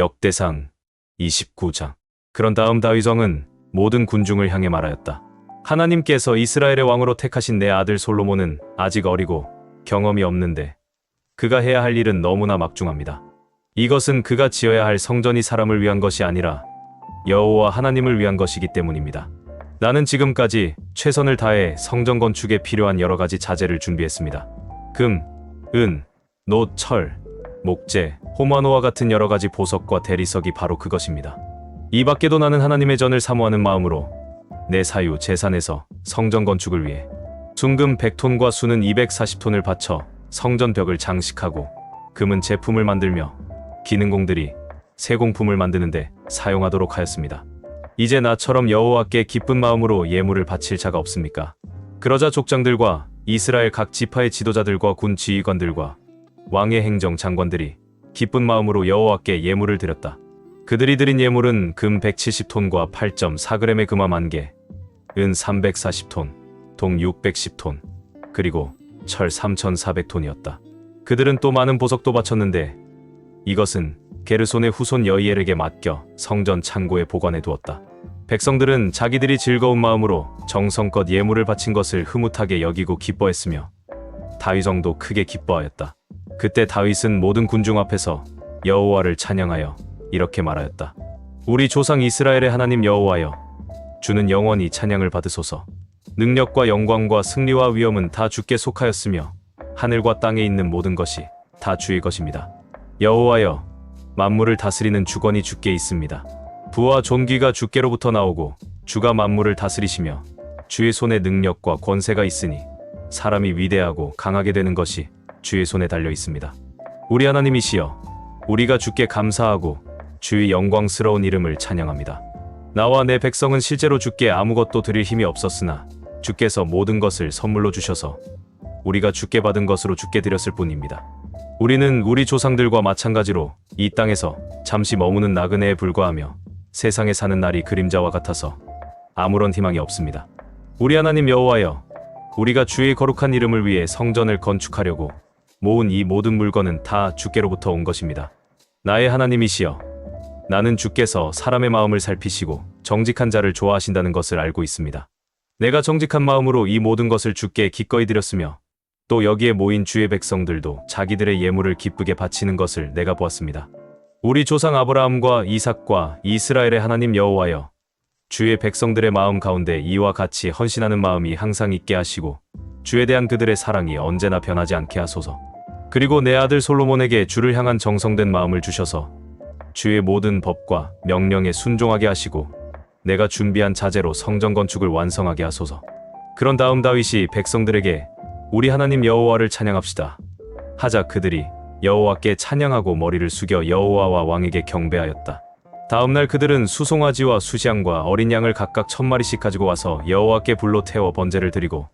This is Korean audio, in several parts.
역대상 29장. 그런 다음 다윗 왕은 모든 군중을 향해 말하였다. 하나님께서 이스라엘의 왕으로 택하신 내 아들 솔로몬은 아직 어리고 경험이 없는데 그가 해야 할 일은 너무나 막중합니다. 이것은 그가 지어야 할 성전이 사람을 위한 것이 아니라 여호와 하나님을 위한 것이기 때문입니다. 나는 지금까지 최선을 다해 성전 건축에 필요한 여러 가지 자재를 준비했습니다. 금, 은, 놋, 철, 목재, 호마노와 같은 여러 가지 보석과 대리석이 바로 그것입니다. 이 밖에도 나는 하나님의 전을 사모하는 마음으로 내 사유 재산에서 성전 건축을 위해 순금 100톤과 수는 240톤을 바쳐 성전 벽을 장식하고 금은 제품을 만들며 기능공들이 세공품을 만드는데 사용하도록 하였습니다. 이제 나처럼 여호와께 기쁜 마음으로 예물을 바칠 자가 없습니까? 그러자 족장들과 이스라엘 각 지파의 지도자들과 군 지휘관들과 왕의 행정 장관들이 기쁜 마음으로 여호와께 예물을 드렸다. 그들이 드린 예물은 금 170톤과 8.4g의 금화 10,000개, 은 340톤, 동 610톤, 그리고 철 3,400톤이었다. 그들은 또 많은 보석도 바쳤는데 이것은 게르손의 후손 여이엘에게 맡겨 성전 창고에 보관해 두었다. 백성들은 자기들이 즐거운 마음으로 정성껏 예물을 바친 것을 흐뭇하게 여기고 기뻐했으며 다윗왕도 크게 기뻐하였다. 그때 다윗은 모든 군중 앞에서 여호와를 찬양하여 이렇게 말하였다. 우리 조상 이스라엘의 하나님 여호와여, 주는 영원히 찬양을 받으소서. 능력과 영광과 승리와 위엄은 다 주께 속하였으며 하늘과 땅에 있는 모든 것이 다 주의 것입니다. 여호와여, 만물을 다스리는 주권이 주께 있습니다. 부와 존귀가 주께로부터 나오고 주가 만물을 다스리시며 주의 손에 능력과 권세가 있으니 사람이 위대하고 강하게 되는 것이 주의 손에 달려 있습니다. 우리 하나님이시여, 우리가 주께 감사하고 주의 영광스러운 이름을 찬양합니다. 나와 내 백성은 실제로 주께 아무것도 드릴 힘이 없었으나 주께서 모든 것을 선물로 주셔서 우리가 주께 받은 것으로 주께 드렸을 뿐입니다. 우리는 우리 조상들과 마찬가지로 이 땅에서 잠시 머무는 나그네에 불과하며 세상에 사는 날이 그림자와 같아서 아무런 희망이 없습니다. 우리 하나님 여호와여, 우리가 주의 거룩한 이름을 위해 성전을 건축하려고 모은 이 모든 물건은 다 주께로부터 온 것입니다. 나의 하나님이시여, 나는 주께서 사람의 마음을 살피시고 정직한 자를 좋아하신다는 것을 알고 있습니다. 내가 정직한 마음으로 이 모든 것을 주께 기꺼이 드렸으며 또 여기에 모인 주의 백성들도 자기들의 예물을 기쁘게 바치는 것을 내가 보았습니다. 우리 조상 아브라함과 이삭과 이스라엘의 하나님 여호와여, 주의 백성들의 마음 가운데 이와 같이 헌신하는 마음이 항상 있게 하시고 주에 대한 그들의 사랑이 언제나 변하지 않게 하소서. 그리고 내 아들 솔로몬에게 주를 향한 정성된 마음을 주셔서 주의 모든 법과 명령에 순종하게 하시고 내가 준비한 자재로 성전 건축을 완성하게 하소서. 그런 다음 다윗이 백성들에게 우리 하나님 여호와를 찬양합시다 하자 그들이 여호와께 찬양하고 머리를 숙여 여호와와 왕에게 경배하였다. 다음날 그들은 수송아지와 수시양과 어린 양을 각각 1,000마리씩 가지고 와서 여호와께 불로 태워 번제를 드리고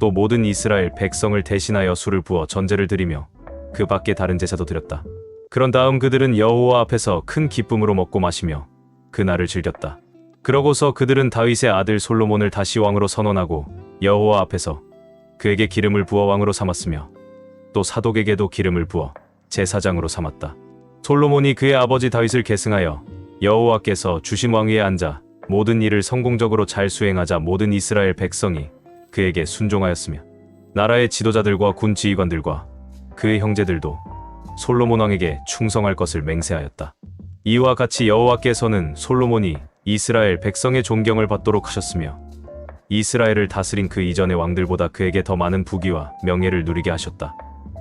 또 모든 이스라엘 백성을 대신하여 술을 부어 전제를 드리며 그 밖에 다른 제사도 드렸다. 그런 다음 그들은 여호와 앞에서 큰 기쁨으로 먹고 마시며 그날을 즐겼다. 그러고서 그들은 다윗의 아들 솔로몬을 다시 왕으로 선언하고 여호와 앞에서 그에게 기름을 부어 왕으로 삼았으며 또 사독에게도 기름을 부어 제사장으로 삼았다. 솔로몬이 그의 아버지 다윗을 계승하여 여호와께서 주신 왕위에 앉아 모든 일을 성공적으로 잘 수행하자 모든 이스라엘 백성이 그에게 순종하였으며 나라의 지도자들과 군 지휘관들과 그의 형제들도 솔로몬 왕에게 충성할 것을 맹세하였다. 이와 같이 여호와께서는 솔로몬이 이스라엘 백성의 존경을 받도록 하셨으며 이스라엘을 다스린 그 이전의 왕들보다 그에게 더 많은 부귀와 명예를 누리게 하셨다.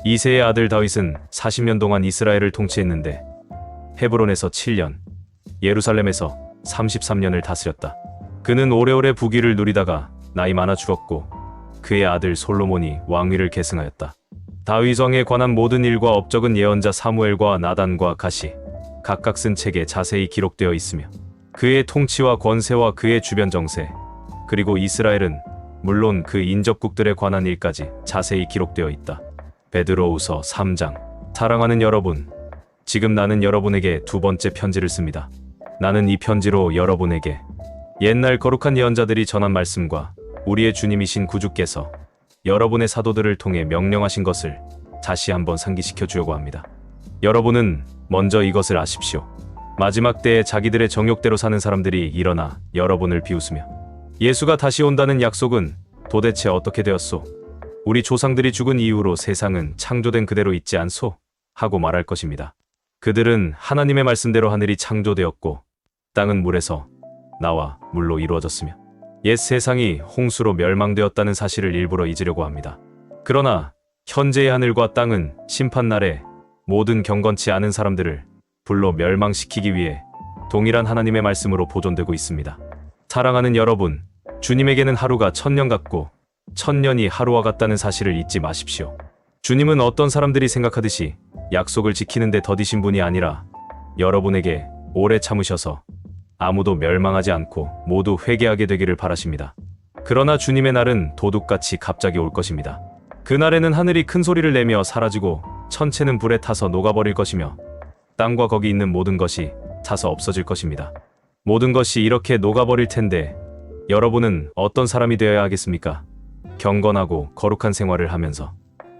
이새의 아들 다윗은 40년 동안 이스라엘을 통치했는데 헤브론에서 7년, 예루살렘에서 33년을 다스렸다. 그는 오래오래 부귀를 누리다가 나이 많아 죽었고 그의 아들 솔로몬이 왕위를 계승하였다. 다윗 왕에 관한 모든 일과 업적은 예언자 사무엘과 나단과 갓이 각각 쓴 책에 자세히 기록되어 있으며 그의 통치와 권세와 그의 주변 정세 그리고 이스라엘은 물론 그 인접국들에 관한 일까지 자세히 기록되어 있다. 베드로후서 3장. 사랑하는 여러분, 지금 나는 여러분에게 두 번째 편지를 씁니다. 나는 이 편지로 여러분에게 옛날 거룩한 예언자들이 전한 말씀과 우리의 주님이신 구주께서 여러분의 사도들을 통해 명령하신 것을 다시 한번 상기시켜 주려고 합니다. 여러분은 먼저 이것을 아십시오. 마지막 때에 자기들의 정욕대로 사는 사람들이 일어나 여러분을 비웃으며 예수가 다시 온다는 약속은 도대체 어떻게 되었소? 우리 조상들이 죽은 이후로 세상은 창조된 그대로 있지 않소? 하고 말할 것입니다. 그들은 하나님의 말씀대로 하늘이 창조되었고 땅은 물에서 나와 물로 이루어졌으며 옛 세상이 홍수로 멸망되었다는 사실을 일부러 잊으려고 합니다. 그러나 현재의 하늘과 땅은 심판날에 모든 경건치 않은 사람들을 불로 멸망시키기 위해 동일한 하나님의 말씀으로 보존되고 있습니다. 사랑하는 여러분, 주님에게는 하루가 1000년 같고 1000년이 하루와 같다는 사실을 잊지 마십시오. 주님은 어떤 사람들이 생각하듯이 약속을 지키는 데 더디신 분이 아니라 여러분에게 오래 참으셔서 아무도 멸망하지 않고 모두 회개하게 되기를 바라십니다. 그러나 주님의 날은 도둑같이 갑자기 올 것입니다. 그날에는 하늘이 큰 소리를 내며 사라지고 천체는 불에 타서 녹아버릴 것이며 땅과 거기 있는 모든 것이 타서 없어질 것입니다. 모든 것이 이렇게 녹아버릴 텐데 여러분은 어떤 사람이 되어야 하겠습니까? 경건하고 거룩한 생활을 하면서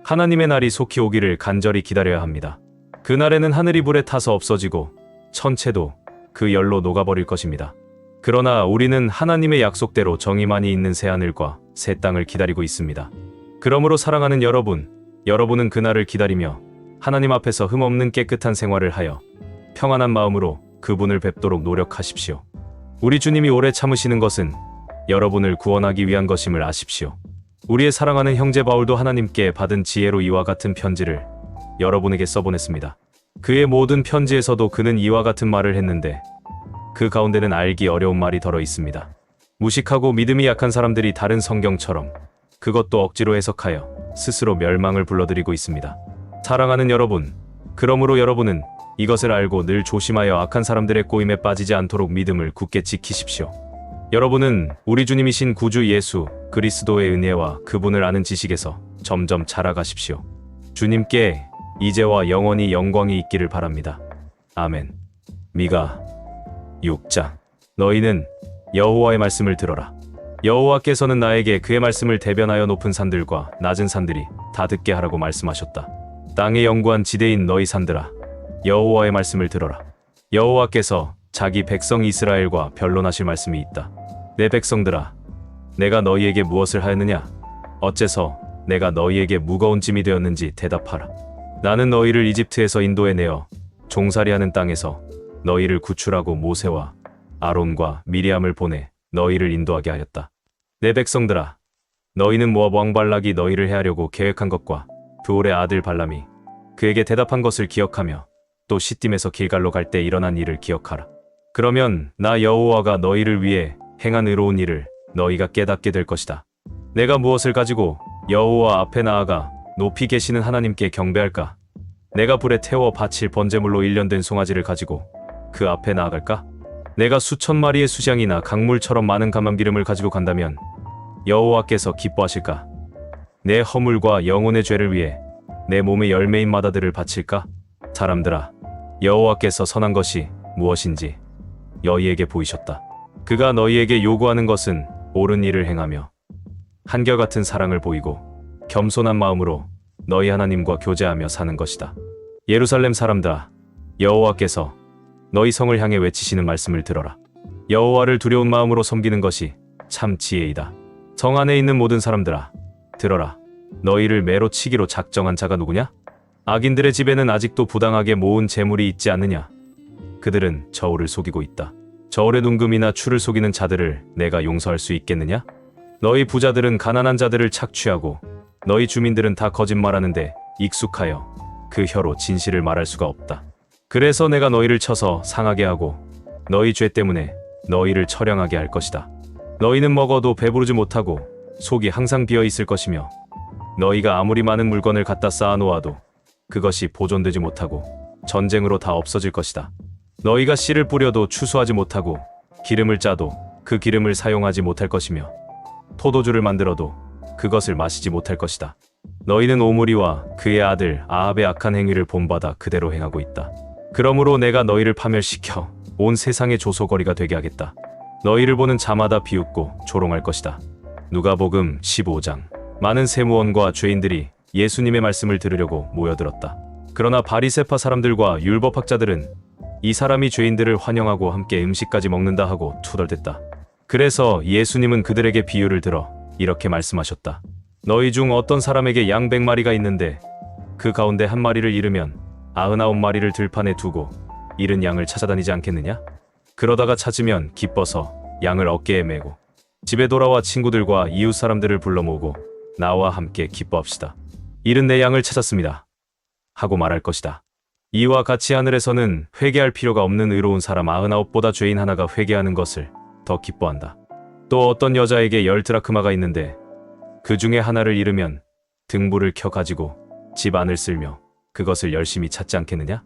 하나님의 날이 속히 오기를 간절히 기다려야 합니다. 그날에는 하늘이 불에 타서 없어지고 천체도 그 열로 녹아버릴 것입니다. 그러나 우리는 하나님의 약속대로 정의만이 있는 새하늘과 새 땅을 기다리고 있습니다. 그러므로 사랑하는 여러분, 여러분은 그날을 기다리며 하나님 앞에서 흠없는 깨끗한 생활을 하여 평안한 마음으로 그분을 뵙도록 노력하십시오. 우리 주님이 오래 참으시는 것은 여러분을 구원하기 위한 것임을 아십시오. 우리의 사랑하는 형제 바울도 하나님께 받은 지혜로 이와 같은 편지를 여러분에게 써보냈습니다. 그의 모든 편지에서도 그는 이와 같은 말을 했는데 그 가운데는 알기 어려운 말이 덜어 있습니다. 무식하고 믿음이 약한 사람들이 다른 성경처럼 그것도 억지로 해석하여 스스로 멸망을 불러들이고 있습니다. 사랑하는 여러분, 그러므로 여러분은 이것을 알고 늘 조심하여 악한 사람들의 꼬임에 빠지지 않도록 믿음을 굳게 지키십시오. 여러분은 우리 주님이신 구주 예수 그리스도의 은혜와 그분을 아는 지식에서 점점 자라가십시오. 주님께 이제와 영원히 영광이 있기를 바랍니다. 아멘. 미가 6장. 너희는 여호와의 말씀을 들어라. 여호와께서는 나에게 그의 말씀을 대변하여 높은 산들과 낮은 산들이 다 듣게 하라고 말씀하셨다. 땅의 영구한 지대인 너희 산들아, 여호와의 말씀을 들어라. 여호와께서 자기 백성 이스라엘과 변론하실 말씀이 있다. 내 백성들아, 내가 너희에게 무엇을 하였느냐? 어째서 내가 너희에게 무거운 짐이 되었는지 대답하라. 나는 너희를 이집트에서 인도해내어 종살이하는 땅에서 너희를 구출하고 모세와 아론과 미리암을 보내 너희를 인도하게 하였다. 내 백성들아, 너희는 모압 왕 발락이 너희를 해하려고 계획한 것과 브올의 아들 발람이 그에게 대답한 것을 기억하며 또 시딤에서 길갈로 갈 때 일어난 일을 기억하라. 그러면 나 여호와가 너희를 위해 행한 의로운 일을 너희가 깨닫게 될 것이다. 내가 무엇을 가지고 여호와 앞에 나아가 높이 계시는 하나님께 경배할까? 내가 불에 태워 바칠 번제물로 일련된 송아지를 가지고 그 앞에 나아갈까? 내가 수천 마리의 수장이나 강물처럼 많은 감람기름을 가지고 간다면 여호와께서 기뻐하실까? 내 허물과 영혼의 죄를 위해 내 몸의 열매인 마다들을 바칠까? 사람들아, 여호와께서 선한 것이 무엇인지 너희에게 보이셨다. 그가 너희에게 요구하는 것은 옳은 일을 행하며 한결같은 사랑을 보이고 겸손한 마음으로 너희 하나님과 교제하며 사는 것이다. 예루살렘 사람들아, 여호와께서 너희 성을 향해 외치시는 말씀을 들어라. 여호와를 두려운 마음으로 섬기는 것이 참 지혜이다. 성 안에 있는 모든 사람들아, 들어라. 너희를 매로 치기로 작정한 자가 누구냐? 악인들의 집에는 아직도 부당하게 모은 재물이 있지 않느냐? 그들은 저울을 속이고 있다. 저울의 둥금이나 추를 속이는 자들을 내가 용서할 수 있겠느냐? 너희 부자들은 가난한 자들을 착취하고 너희 주민들은 다 거짓말하는데 익숙하여 그 혀로 진실을 말할 수가 없다. 그래서 내가 너희를 쳐서 상하게 하고 너희 죄 때문에 너희를 처량하게 할 것이다. 너희는 먹어도 배부르지 못하고 속이 항상 비어 있을 것이며 너희가 아무리 많은 물건을 갖다 쌓아놓아도 그것이 보존되지 못하고 전쟁으로 다 없어질 것이다. 너희가 씨를 뿌려도 추수하지 못하고 기름을 짜도 그 기름을 사용하지 못할 것이며 포도주를 만들어도 그것을 마시지 못할 것이다. 너희는 오므리와 그의 아들 아합의 악한 행위를 본받아 그대로 행하고 있다. 그러므로 내가 너희를 파멸시켜 온 세상의 조소거리가 되게 하겠다. 너희를 보는 자마다 비웃고 조롱할 것이다. 누가복음 15장. 많은 세무원과 죄인들이 예수님의 말씀을 들으려고 모여들었다. 그러나 바리새파 사람들과 율법학자들은 이 사람이 죄인들을 환영하고 함께 음식까지 먹는다 하고 투덜댔다. 그래서 예수님은 그들에게 비유를 들어 이렇게 말씀하셨다. 너희 중 어떤 사람에게 양 100마리가 있는데 그 가운데 한 마리를 잃으면 99마리를 들판에 두고 잃은 양을 찾아다니지 않겠느냐? 그러다가 찾으면 기뻐서 양을 어깨에 메고 집에 돌아와 친구들과 이웃 사람들을 불러 모으고 나와 함께 기뻐합시다. 잃은 내 양을 찾았습니다. 하고 말할 것이다. 이와 같이 하늘에서는 회개할 필요가 없는 의로운 사람 99보다 죄인 하나가 회개하는 것을 더 기뻐한다. 또 어떤 여자에게 10드라크마가 있는데 그 중에 하나를 잃으면 등불을 켜가지고 집 안을 쓸며 그것을 열심히 찾지 않겠느냐?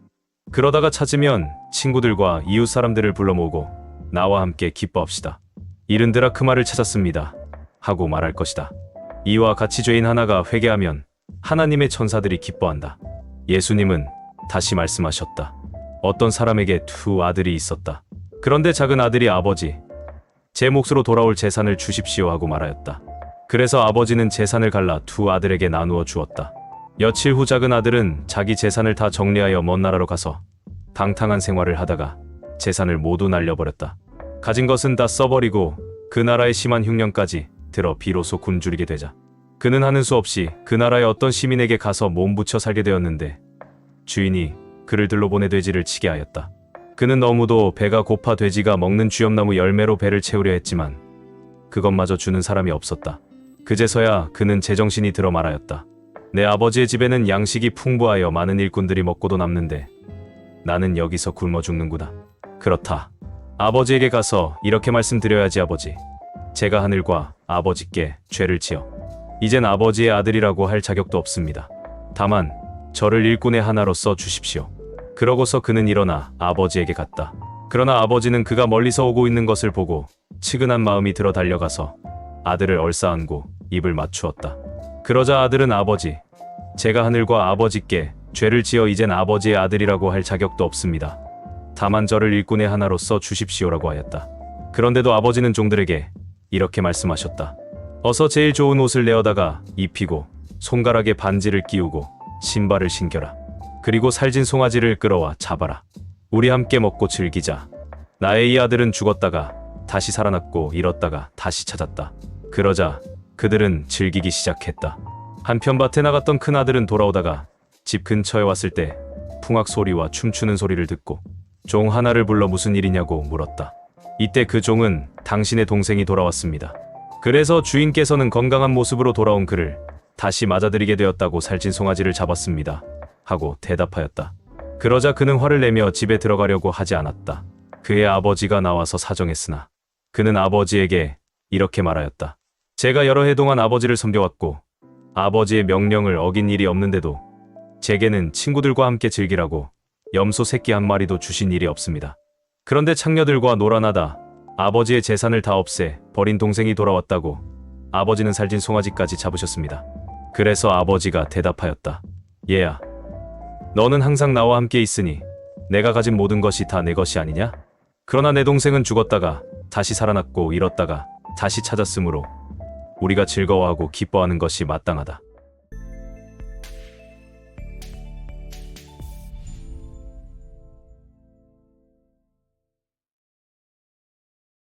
그러다가 찾으면 친구들과 이웃 사람들을 불러 모으고 나와 함께 기뻐합시다. 잃은 드라크마를 찾았습니다. 하고 말할 것이다. 이와 같이 죄인 하나가 회개하면 하나님의 천사들이 기뻐한다. 예수님은 다시 말씀하셨다. 어떤 사람에게 2 아들이 있었다. 그런데 작은 아들이 아버지, 제 몫으로 돌아올 재산을 주십시오 하고 말하였다. 그래서 아버지는 재산을 갈라 2 아들에게 나누어 주었다. 며칠 후 작은 아들은 자기 재산을 다 정리하여 먼 나라로 가서 방탕한 생활을 하다가 재산을 모두 날려버렸다. 가진 것은 다 써버리고 그 나라의 심한 흉년까지 들어 비로소 굶주리게 되자 그는 하는 수 없이 그 나라의 어떤 시민에게 가서 몸부쳐 살게 되었는데 주인이 그를 들러보내 돼지를 치게 하였다. 그는 너무도 배가 고파 돼지가 먹는 쥐엄나무 열매로 배를 채우려 했지만 그것마저 주는 사람이 없었다. 그제서야 그는 제정신이 들어 말하였다. 내 아버지의 집에는 양식이 풍부하여 많은 일꾼들이 먹고도 남는데 나는 여기서 굶어 죽는구나. 그렇다. 아버지에게 가서 이렇게 말씀드려야지. 아버지, 제가 하늘과 아버지께 죄를 지어 이젠 아버지의 아들이라고 할 자격도 없습니다. 다만 저를 일꾼의 하나로 써 주십시오. 그러고서 그는 일어나 아버지에게 갔다. 그러나 아버지는 그가 멀리서 오고 있는 것을 보고 측은한 마음이 들어 달려가서 아들을 얼싸안고 입을 맞추었다. 그러자 아들은 아버지, 제가 하늘과 아버지께 죄를 지어 이젠 아버지의 아들이라고 할 자격도 없습니다. 다만 저를 일꾼의 하나로 써 주십시오라고 하였다. 그런데도 아버지는 종들에게 이렇게 말씀하셨다. 어서 제일 좋은 옷을 내어다가 입히고 손가락에 반지를 끼우고 신발을 신겨라. 그리고 살진 송아지를 끌어와 잡아라. 우리 함께 먹고 즐기자. 나의 이 아들은 죽었다가 다시 살아났고 잃었다가 다시 찾았다. 그러자 그들은 즐기기 시작했다. 한편 밭에 나갔던 큰 아들은 돌아오다가 집 근처에 왔을 때 풍악 소리와 춤추는 소리를 듣고 종 하나를 불러 무슨 일이냐고 물었다. 이때 그 종은 당신의 동생이 돌아왔습니다. 그래서 주인께서는 건강한 모습으로 돌아온 그를 다시 맞아들이게 되었다고 살찐 송아지를 잡았습니다. 하고 대답하였다. 그러자 그는 화를 내며 집에 들어가려고 하지 않았다. 그의 아버지가 나와서 사정했으나 그는 아버지에게 이렇게 말하였다. 제가 여러 해 동안 아버지를 섬겨왔고 아버지의 명령을 어긴 일이 없는데도 제게는 친구들과 함께 즐기라고 염소 새끼 한 마리도 주신 일이 없습니다. 그런데 창녀들과 놀아나다 아버지의 재산을 다 없애 버린 동생이 돌아왔다고 아버지는 살진 송아지까지 잡으셨습니다. 그래서 아버지가 대답하였다. 얘야, 너는 항상 나와 함께 있으니 내가 가진 모든 것이 다 내 것이 아니냐? 그러나 내 동생은 죽었다가 다시 살아났고 잃었다가 다시 찾았으므로 우리가 즐거워하고 기뻐하는 것이 마땅하다.